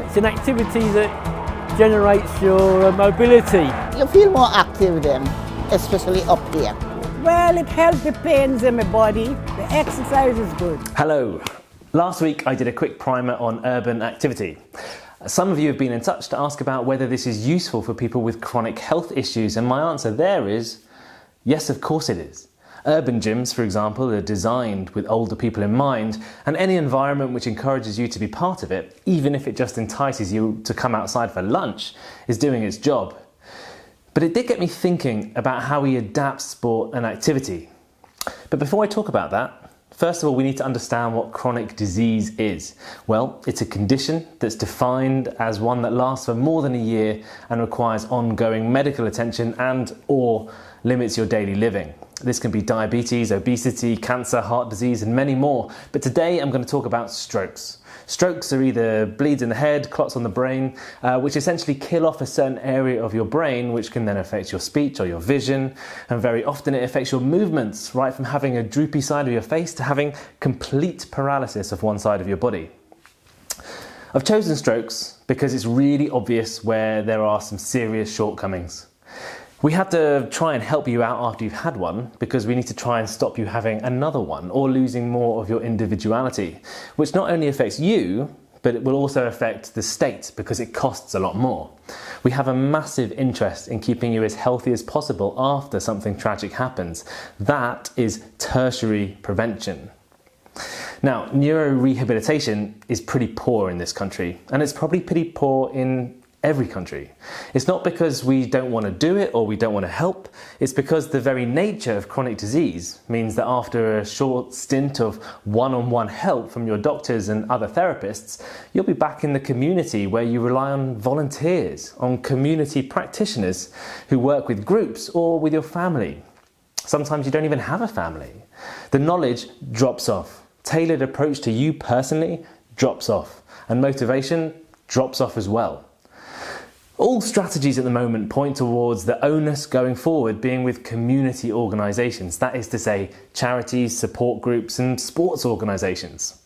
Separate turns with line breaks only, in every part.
It's an activity that generates your mobility.
You feel more active then, especially up here.
Well, it helps the pains in my body. The exercise is good.
Hello. Last week I did a quick primer on urban activity. Some of you have been in touch to ask about whether this is useful for people with chronic health issues, and my answer there is yes, of course it is. Urban gyms, for example, are designed with older people in mind, and any environment which encourages you to be part of it, even if it just entices you to come outside for lunch, is doing its job. But it did get me thinking about how we adapt sport and activity. But before I talk about that, first of all, we need to understand what chronic disease is. Well, it's a condition that's defined as one that lasts for more than a year and requires ongoing medical attention and/or limits your daily living. This can be diabetes, obesity, cancer, heart disease, and many more. But today I'm going to talk about strokes. Strokes are either bleeds in the head, clots on the brain, which essentially kill off a certain area of your brain, which can then affect your speech or your vision. And very often it affects your movements, right from having a droopy side of your face to having complete paralysis of one side of your body. I've chosen strokes because it's really obvious where there are some serious shortcomings. We had to try and help you out after you've had one because we need to try and stop you having another one or losing more of your individuality, which not only affects you, but it will also affect the state because it costs a lot more. We have a massive interest in keeping you as healthy as possible after something tragic happens. That is tertiary prevention. Now, neurorehabilitation is pretty poor in this country, and it's probably pretty poor in every country. It's not because we don't want to do it or we don't want to help, it's because the very nature of chronic disease means that after a short stint of one-on-one help from your doctors and other therapists, you'll be back in the community where you rely on volunteers, on community practitioners who work with groups or with your family. Sometimes you don't even have a family. The knowledge drops off. Tailored approach to you personally drops off, and motivation drops off as well. All strategies at the moment point towards the onus going forward being with community organisations, that is to say charities, support groups and sports organisations.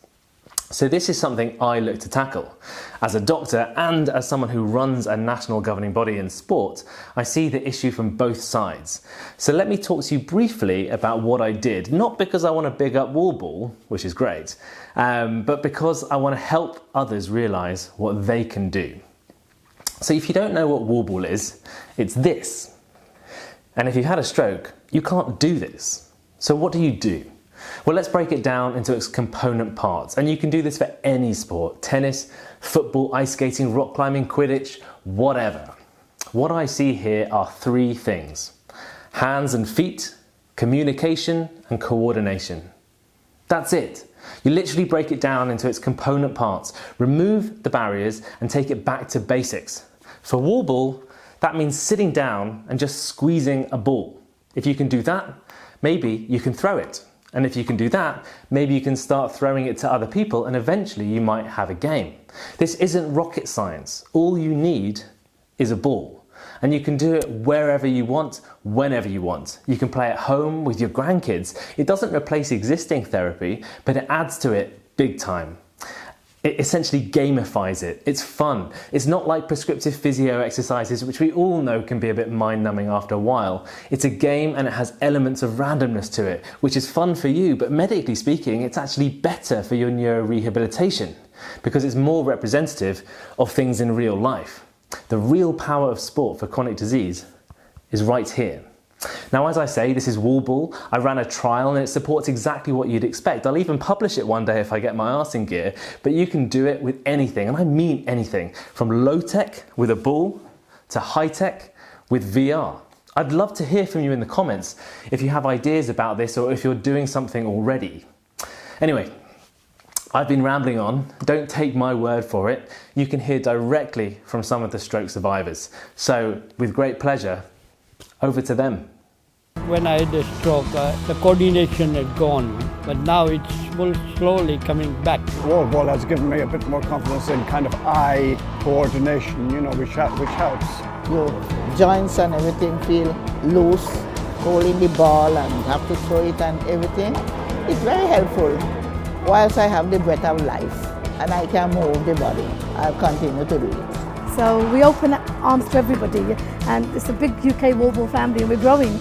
So this is something I look to tackle. As a doctor and as someone who runs a national governing body in sport, I see the issue from both sides. So let me talk to you briefly about what I did, not because I want to big up Wallball, which is great, but because I want to help others realise what they can do. So if you don't know what Wallball is, it's this. And if you've had a stroke, you can't do this. So what do? Well, let's break it down into its component parts. And you can do this for any sport: tennis, football, ice skating, rock climbing, Quidditch, whatever. What I see here are three things: hands and feet, communication, and coordination. That's it. You literally break it down into its component parts, remove the barriers and take it back to basics. For Wallball, that means sitting down and just squeezing a ball. If you can do that, maybe you can throw it. And if you can do that, maybe you can start throwing it to other people and eventually you might have a game. This isn't rocket science. All you need is a ball. And you can do it wherever you want, whenever you want. You can play at home with your grandkids. It doesn't replace existing therapy, but it adds to it big time. It essentially gamifies it. It's fun. It's not like prescriptive physio exercises, which we all know can be a bit mind-numbing after a while. It's a game and it has elements of randomness to it, which is fun for you, but medically speaking, it's actually better for your neurorehabilitation because it's more representative of things in real life. The real power of sport for chronic disease is right here. Now, as I say, this is Wallball. I ran a trial and it supports exactly what you'd expect. I'll even publish it one day if I get my arse in gear, but you can do it with anything, and I mean anything, from low tech with a ball to high tech with VR. I'd love to hear from you in the comments if you have ideas about this or if you're doing something already. Anyway, I've been rambling on. Don't take my word for it. You can hear directly from some of the stroke survivors. So, with great pleasure, over to them.
When I had a stroke, the coordination had gone, but now it's slowly coming back.
Wallball has given me a bit more confidence in kind of eye coordination, you know, which helps.
Your joints and everything feel loose, holding the ball and have to throw it and everything. It's very helpful, whilst I have the breath of life and I can move the body. I'll continue to do it.
So we open arms to everybody, and it's a big UK Volvo family, and we're growing.